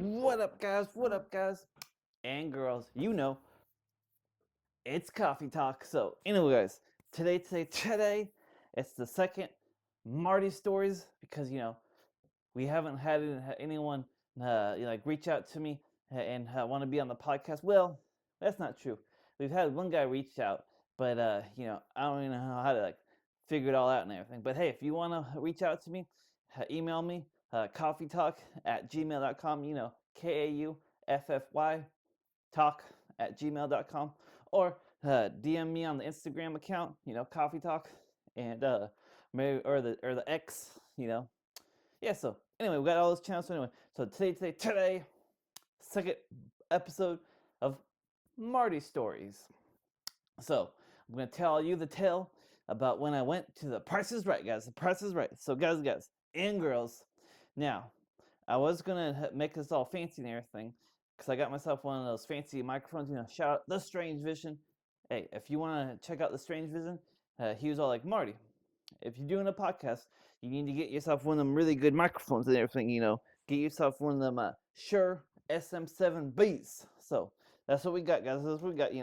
What up, guys? What up, guys? And girls, it's coffee talk. So, anyway, guys, today, it's the second Marty stories because we haven't had anyone reach out to me and want to be on the podcast. Well, that's not true. We've had one guy reach out, but I don't even know how to figure it all out and everything. But hey, if you want to reach out to me, email me coffeetalk@gmail.com. KAUFFY talk@gmail.com, or DM me on the Instagram account, Coffee Talk, and maybe or the X, Yeah. So anyway, we got all those channels. So anyway, so today, second episode of Marty stories. So I'm gonna tell you the tale about when I went to the Price is Right, guys. The Price is Right. So guys, and girls. Now, I was gonna make this all fancy and everything, because I got myself one of those fancy microphones. Shout out the Strange Vision. Hey, if you want to check out the Strange Vision, he was all like, Marty, if you're doing a podcast, you need to get yourself one of them really good microphones and everything. Get yourself one of them Shure SM7Bs. So that's what we got, guys. That's what we got.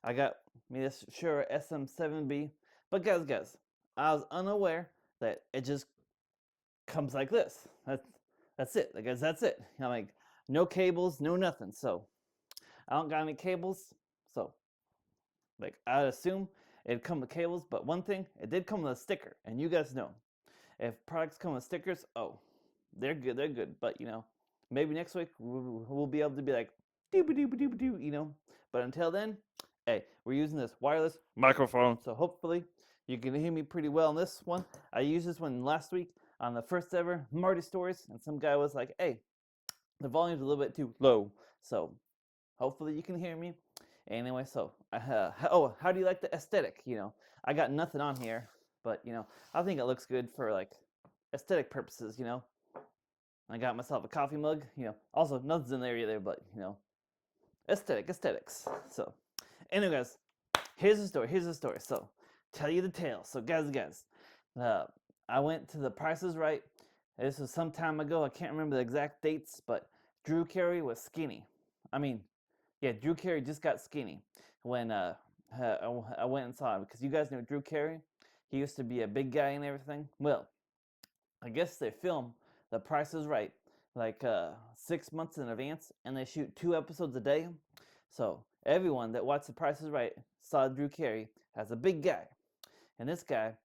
I got me this Shure SM7B. But guys, I was unaware that it just comes like this. That's it. Guys, that's it. Like no cables, no nothing. So I don't got any cables. So I'd assume it'd come with cables, but one thing, it did come with a sticker. And you guys know, if products come with stickers, oh, they're good. But maybe next week we'll be able to be like dooba dooba dooba doo. But until then, hey, we're using this wireless microphone, so hopefully you can hear me pretty well in this one. I used this one last week on the first ever Marty stories, and some guy was like, hey, the volume's a little bit too low. So hopefully you can hear me. Anyway, so how do you like the aesthetic? I got nothing on here, but I think it looks good for aesthetic purposes. I got myself a coffee mug. Also nothing's in there either, but aesthetics. So, anyways, here's the story. So, tell you the tale. So, guys, uh, I went to the Price is Right. This was some time ago. I can't remember the exact dates, but Drew Carey was skinny. I mean, yeah, Drew Carey just got skinny when I went and saw him, because you guys know Drew Carey. He used to be a big guy and everything. Well, I guess they film The Price is Right 6 months in advance, and they shoot 2 episodes a day. So everyone that watched The Price is Right saw Drew Carey as a big guy, and this guy,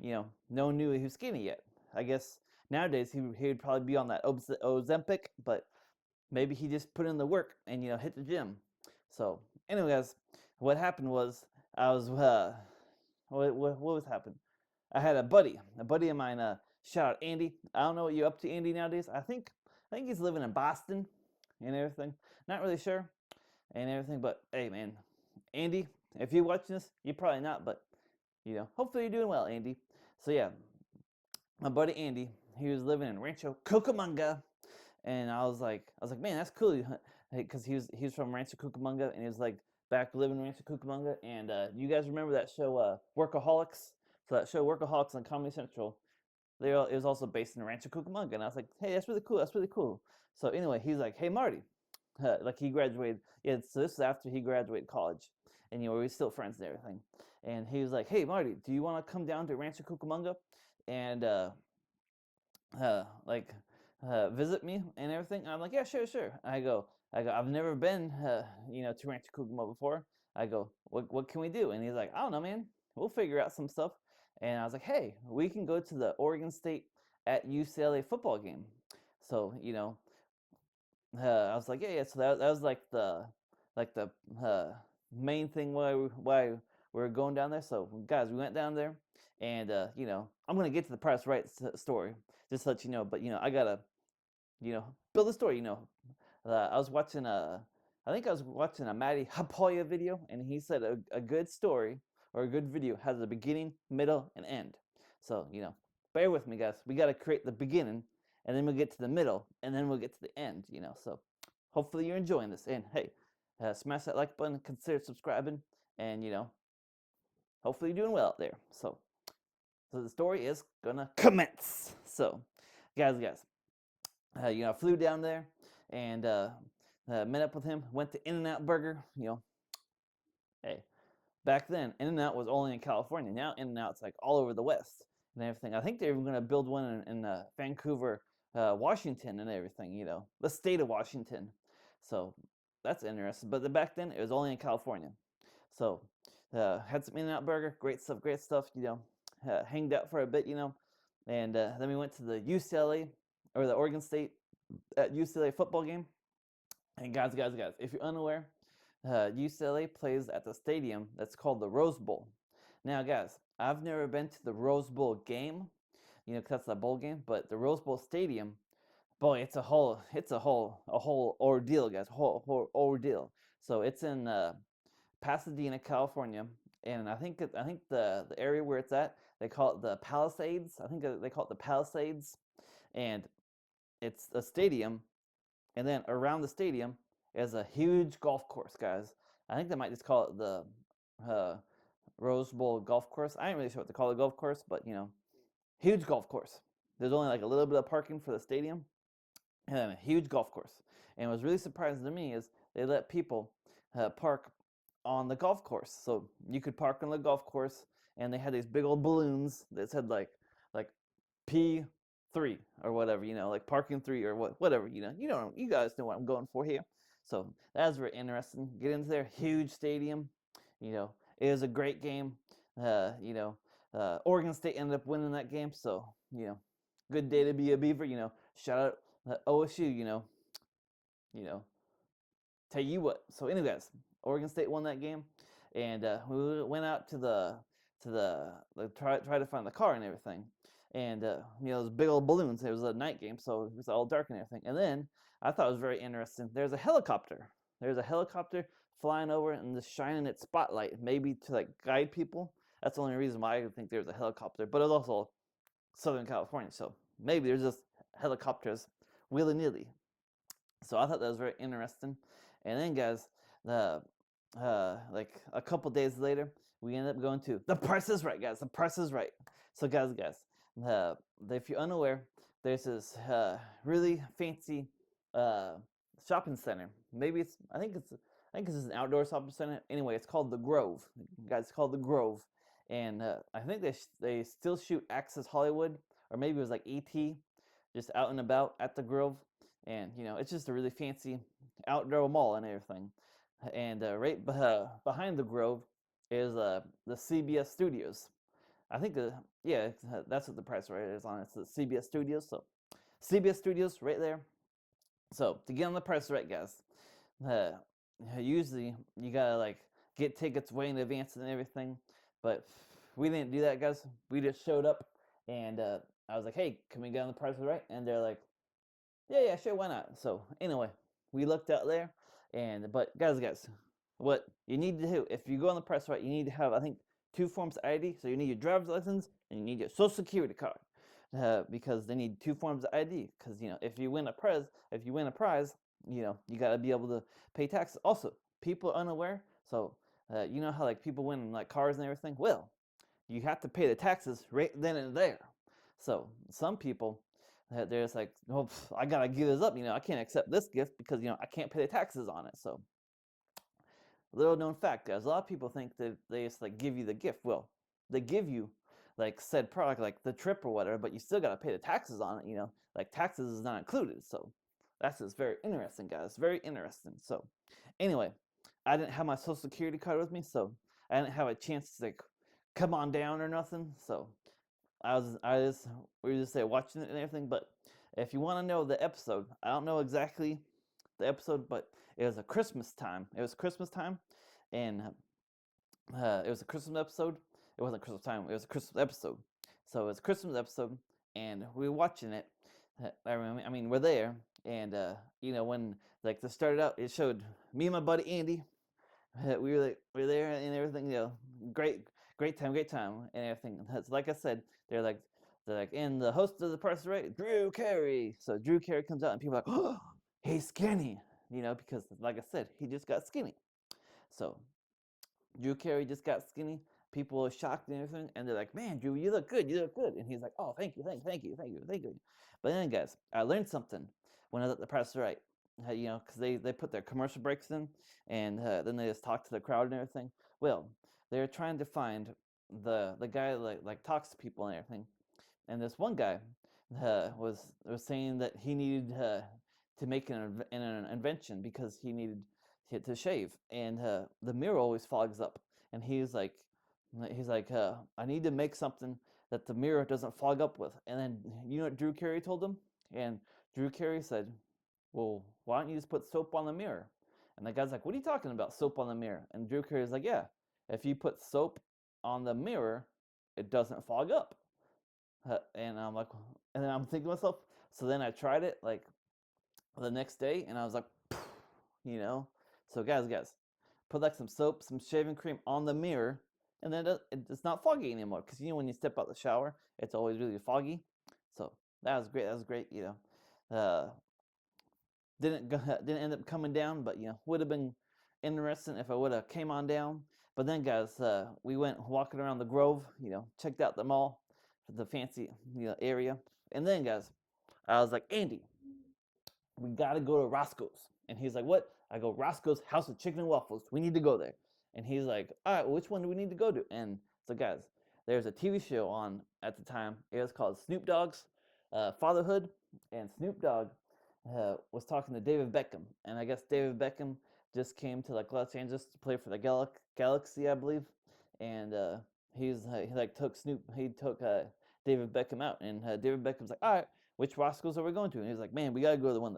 no one knew he was skinny yet. I guess nowadays he'd probably be on that Ozempic, but maybe he just put in the work and hit the gym. So, anyways, what happened was I was what was happening? I had a buddy of mine. Shout out Andy. I don't know what you're up to, Andy, nowadays. I think he's living in Boston and everything. Not really sure and everything, but hey, man, Andy, if you're watching this, you're probably not, but hopefully you're doing well, Andy. So yeah, my buddy Andy, he was living in Rancho Cucamonga, and I was like, man, that's cool, because he was from Rancho Cucamonga, and he was like back living in Rancho Cucamonga. And you guys remember that show, Workaholics? So that show Workaholics on Comedy Central, it was also based in Rancho Cucamonga, and I was like, hey, that's really cool. That's really cool. So anyway, he's like, hey, Marty, he graduated. Yeah, so this is after he graduated college, and we're still friends and everything. And he was like, hey, Marty, do you want to come down to Rancho Cucamonga and like visit me and everything? And I'm like, yeah, sure. I go, I've never been, to Rancho Cucamonga before. I go, what can we do? And he's like, I don't know, man. We'll figure out some stuff. And I was like, hey, we can go to the Oregon State at UCLA football game. So I was like, yeah. So that was like the main thing why we were going down there. So guys, we went down there, and I'm gonna get to the Price Right story, just to let you know. But I gotta build a story. I was watching I think I was watching a Matty Hapoya video, and he said a good story or a good video has a beginning, middle, and end. So bear with me, guys. We got to create the beginning, and then we'll get to the middle, and then we'll get to the end. So hopefully you're enjoying this. And hey, smash that like button, consider subscribing, and hopefully you're doing well out there. So the story is gonna commence. So, guys, I flew down there and met up with him. Went to In-N-Out Burger. Hey, back then In-N-Out was only in California. Now In-N-Out's like all over the West and everything. I think they're even going to build one in Vancouver, Washington, and everything. The state of Washington. So that's interesting. But back then it was only in California. So had some In-N-Out Burger, great stuff, great stuff. Hanged out for a bit. And then we went to the UCLA or the Oregon State at UCLA football game. And guys, if you're unaware, UCLA plays at the stadium that's called the Rose Bowl. Now, guys, I've never been to the Rose Bowl game, because that's the bowl game. But the Rose Bowl stadium, boy, it's a whole ordeal, guys, whole ordeal. So it's in Pasadena, California, and I think the area where it's at, they call it the Palisades. I think they call it the Palisades, and it's a stadium, and then around the stadium is a huge golf course, guys. I think they might just call it the uh, Rose Bowl golf course. I ain't really sure what to call the golf course, but huge golf course. There's only like a little bit of parking for the stadium, and then a huge golf course. And what's really surprising to me is they let people park on the golf course. So you could park on the golf course, and they had these big old balloons that said like P3 or whatever, like parking 3 or whatever, you guys know what I'm going for here. So that was very interesting. Get into there, huge stadium. It was a great game. Oregon State ended up winning that game, so good day to be a Beaver. Shout out OSU. You know, tell you what. So, anyways, Oregon State won that game, and we went out to the try to find the car and everything, and those big old balloons. It was a night game, so it was all dark and everything. And then I thought it was very interesting. There's a helicopter. There's a helicopter flying over and just shining its spotlight, maybe to like guide people. That's the only reason why I think there's a helicopter. But it's also Southern California, so maybe there's just helicopters willy nilly. So I thought that was very interesting. And then, guys, like a couple days later, we ended up going to The Price is Right, guys. The Price is Right. So, guys, if you're unaware, there's this really fancy shopping center. I think it's an outdoor shopping center. Anyway, it's called the Grove. Guys, it's called the Grove, and I think they still shoot Access Hollywood, or maybe it was like ET, just out and about at the Grove. And it's just a really fancy outdoor mall and everything. And right behind the Grove is the CBS Studios. I think yeah, that's what The Price Right is on. It's the CBS Studios. So CBS Studios right there. So to get on The Price Right, guys, uh, usually you gotta like get tickets way in advance and everything. But we didn't do that, guys. We just showed up, and I was like, "Hey, can we get on The Price Right?" And they're like, yeah, sure, why not? So anyway, we looked out there, but guys, what you need to do if you go on The Price Right, you need to have, I think, 2 forms of ID. So you need your driver's license and you need your social security card, because they need 2 forms of ID. Because if you win a prize, you got to be able to pay taxes. Also, people are unaware, so you know how like people win like cars and everything. Well, you have to pay the taxes right then and there. So some people, they're just like, oh, I gotta give this up. I can't accept this gift because I can't pay the taxes on it. So little known fact, guys, a lot of people think that they just like give you the gift. Well, they give you like said product, like the trip or whatever, but you still gotta pay the taxes on it. Like taxes is not included. So that's just very interesting, guys. Very interesting. So anyway, I didn't have my social security card with me, so I didn't have a chance to like come on down or nothing. So we were just there watching it and everything. But if you want to know the episode, I don't know exactly the episode, but it was a Christmas time. It was Christmas time, and it was a Christmas episode. It wasn't Christmas time. It was a Christmas episode. So it was a Christmas episode, and we were watching it. I mean, we're there, and when like this started out, it showed me and my buddy Andy. We were there and everything. Great time, and everything. That's like I said. They're like, and the host of The Price is Right, Drew Carey. So Drew Carey comes out, and people are like, oh, he's skinny, because like I said, he just got skinny. So Drew Carey just got skinny. People are shocked and everything, and they're like, man, Drew, you look good. And he's like, oh, thank you. But then, guys, I learned something. when I was at the Price is Right. You know, because they put their commercial breaks in, and then they just talk to the crowd and everything. Well, they're trying to find the guy that like talks to people and everything. And this one guy was saying that he needed to make an invention because he needed to shave, and the mirror always fogs up. And he's like, I need to make something that the mirror doesn't fog up with. And then you know what Drew Carey told him? And Drew Carey said, "Well, why don't you just put soap on the mirror?" And the guy's like, "What are you talking about, soap on the mirror?" And Drew Carey's like, "Yeah, if you put soap on the mirror, it doesn't fog up." And I'm like, and then I'm thinking to myself. So then I tried it like the next day, and I was like, you know. So guys, put like some soap, some shaving cream on the mirror, and then it's not foggy anymore. Because you know when you step out the shower, it's always really foggy. So that was great. That was great. You know, didn't end up coming down, but you know would have been interesting if I would have came on down. But then guys, we went walking around the Grove. You know, checked out the mall, the fancy area, and then guys, I was like, Andy, we gotta go to Roscoe's. And he's like, what? I go, Roscoe's House of Chicken and Waffles. We need to go there. And he's like, all right, well, which one do we need to go to? And so, guys, there's a TV show on at the time. It was called Snoop Dogg's Fatherhood. And Snoop Dogg was talking to David Beckham. And I guess David Beckham just came to like Los Angeles to play for the Galaxy, I believe. And he like took David Beckham out. And David Beckham's like, all right, which Roscoe's are we going to? And he's like, man, we gotta go to the one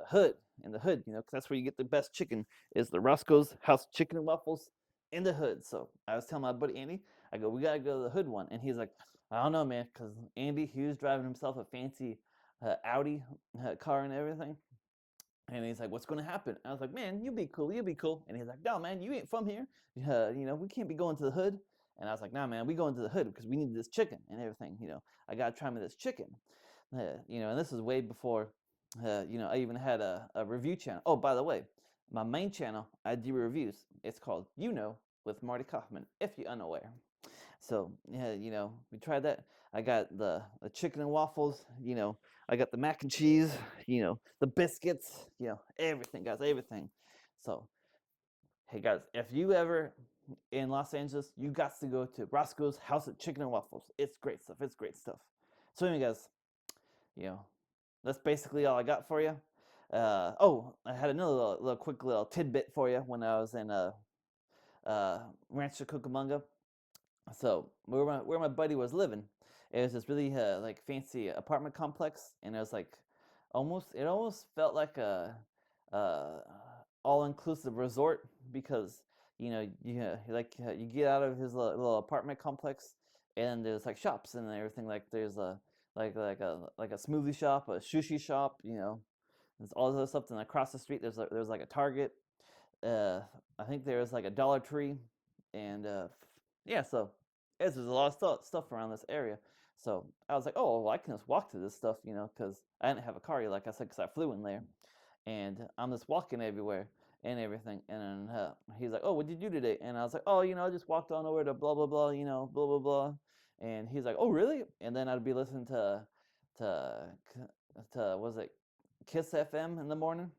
in the hood, you know, because that's where you get the best chicken. Is the Roscoe's House Chicken and Waffles in the hood. So I was telling my buddy Andy, I go, we gotta go to the hood one, and he's like, I don't know, man, because Andy he was driving himself a fancy Audi car and everything. And he's like, "What's going to happen?" I was like, "Man, you'll be cool. You'll be cool." And he's like, "No, man, you ain't from here. You know, we can't be going to the hood." And I was like, "Nah, man, we going to the hood because we need this chicken and everything. You know, I gotta try me this chicken." You know, and this is way before, you know, I even had a review channel. Oh, by the way, my main channel, I do reviews. It's called You Know with Marty Kaufman, if you're unaware. So yeah, you know, we tried that. I got the chicken and waffles. You know, I got the mac and cheese. You know, the biscuits. You know, everything, guys, everything. So hey, guys, if you ever in Los Angeles, you got to go to Roscoe's House of Chicken and Waffles. It's great stuff. It's great stuff. So anyway, guys, you know, that's basically all I got for you. Oh, I had another quick little tidbit for you when I was in Rancho Cucamonga. So where my buddy was living, it was this really like fancy apartment complex, and it was like almost felt like a uh, all inclusive resort because you get out of his little apartment complex, and there's like shops and everything. Like there's a like a smoothie shop, a sushi shop, you know, there's all this other stuff. And across the street there's like a Target. uh, I think there was like a Dollar Tree, and yeah, so there's a lot of stuff around this area. So I was like, oh, well, I can just walk to this stuff, you know, because I didn't have a car yet, like I said, because I flew in there, and I'm just walking everywhere and everything. And he's like, oh, what did you do today? And I was like, oh, you know, I just walked on over to blah blah blah, you know, blah blah blah. And he's like, oh, really? And then I'd be listening to was it Kiss FM in the morning,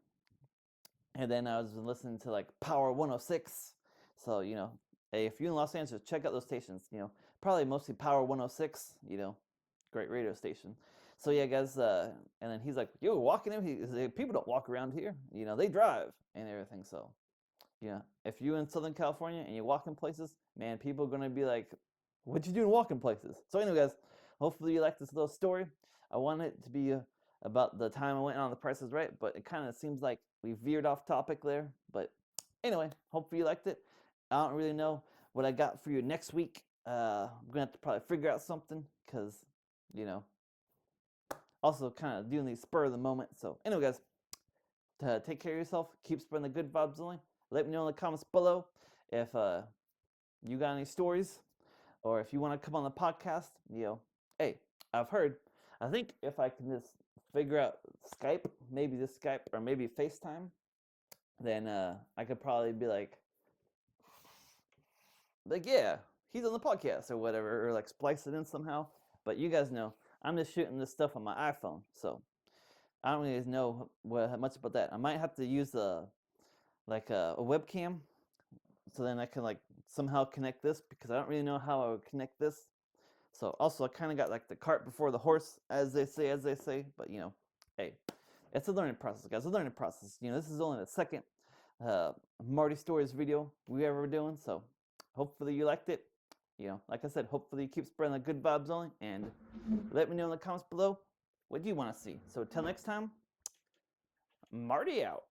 and then I was listening to like Power 106. So you know, hey, if you're in Los Angeles, check out those stations. You know, probably mostly Power 106. You know, great radio station. So yeah, guys. And then he's like, "Yo, walking in. People don't walk around here. You know, they drive and everything." So yeah, if you in Southern California and you walk in places, man, people are gonna be like, "What you doing walking places?" So anyway, guys, hopefully you like this little story. I want it to be about the time I went on The Price is Right, but it kind of seems like we veered off topic there. But anyway, hopefully you liked it. I don't really know what I got for you next week. I'm gonna have to probably figure out something because, you know, also kind of doing these spur of the moment. So anyway, guys, take care of yourself. Keep spreading the good vibes only. Let me know in the comments below if you got any stories, or if you want to come on the podcast. You know, hey, I've heard. I think if I can just figure out Skype, maybe this Skype or maybe FaceTime, then I could probably be like yeah, he's on the podcast or whatever, or like splice it in somehow. But you guys know, I'm just shooting this stuff on my iPhone, so I don't really know much about that. I might have to use a webcam, so then I can like somehow connect this, because I don't really know how I would connect this. So also I kind of got like the cart before the horse, as they say. But hey, it's a learning process, guys. A learning process. This is only the second uh, Marty Stories video we ever doing. So hopefully you liked it. Like I said, hopefully you keep spreading the good vibes only, and let me know in the comments below what you want to see. So till next time, Marty out.